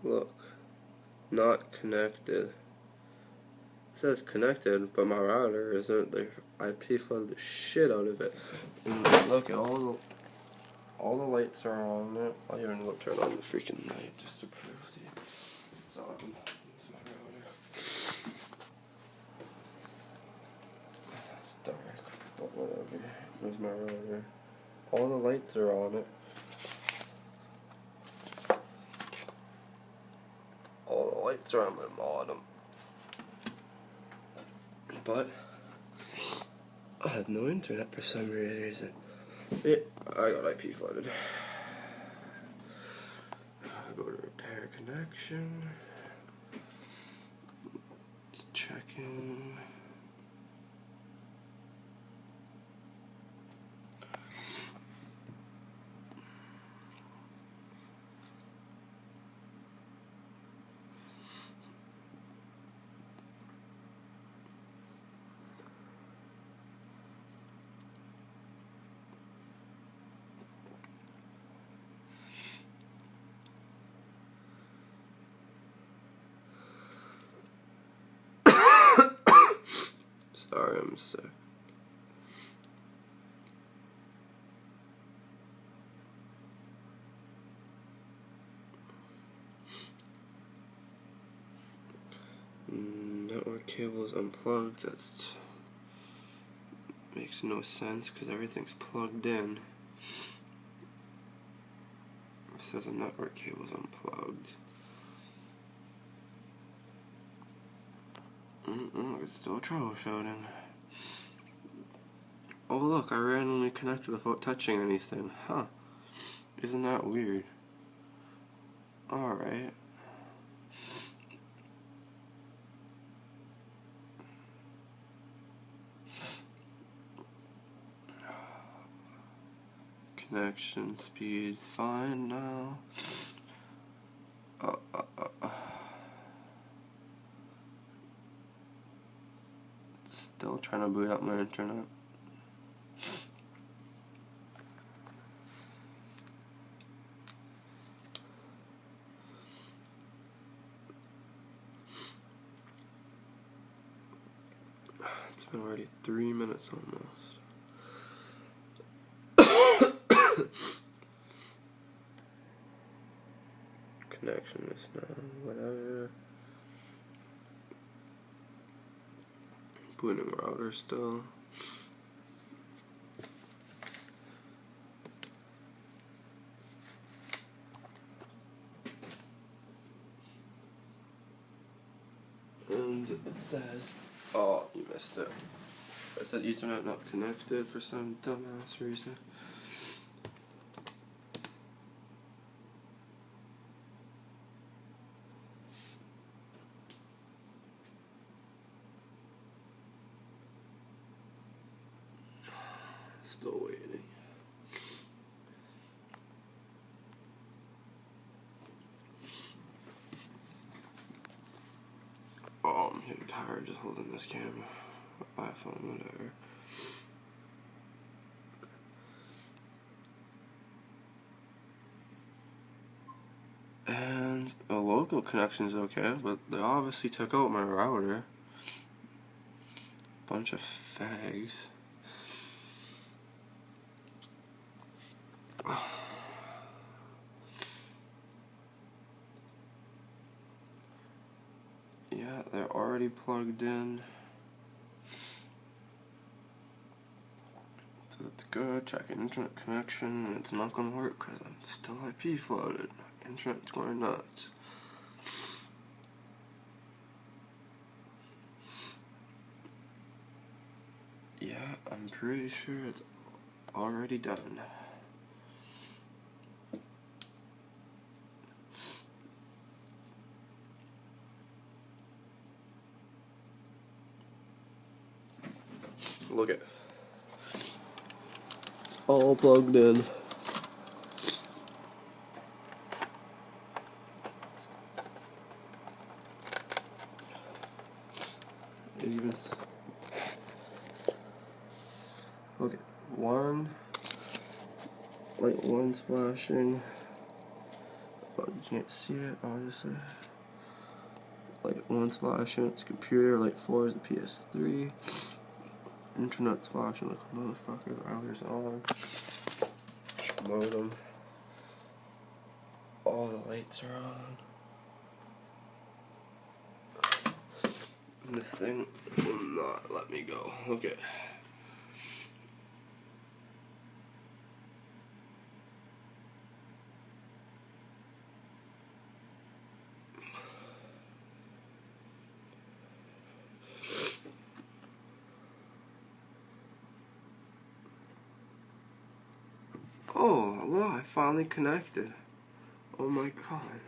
Look, not connected. It says connected, but my router isn't. They IP flooded the shit out of it. And look at all the lights are on it. I'll even go turn on the freaking light just to prove to you. It's on. It's my router. It's dark, but whatever. There's my router. All the lights are on it. All the lights are on my modem. But I have no internet for some reason. Yeah, I got IP flooded. I go to repair connection. It's checking. Sorry, I'm sick. Network cable is unplugged. That's makes no sense because everything's plugged in. It says a network cable is unplugged. It's still troubleshooting. Oh look, I randomly connected without touching anything. Huh. Isn't that weird? Alright. Connection speed's fine now. Still trying to boot up my internet. It's been already 3 minutes almost. Connection is now whatever. Booting router still. And it says, oh, you missed it. It said Ethernet not connected for some dumbass reason. Still waiting. Oh, I'm getting tired just holding this camera. iPhone, whatever. And a local connection's okay, but they obviously took out my router. Bunch of fags. Yeah, they're already plugged in. So that's good. Checking internet connection, and it's not gonna work because I'm still IP flooded. Internet's going nuts. Yeah, I'm pretty sure it's already done. Look at it. It's all plugged in. It even look at one. Light one's flashing. Oh, you can't see it, obviously. Light 1's flashing, it's computer. Light 4 is the PS3. Internet's flashing like a motherfucker. The router's on. Modem. All the lights are on. And this thing will not let me go. Okay. Oh, hello, I finally connected. Oh my god.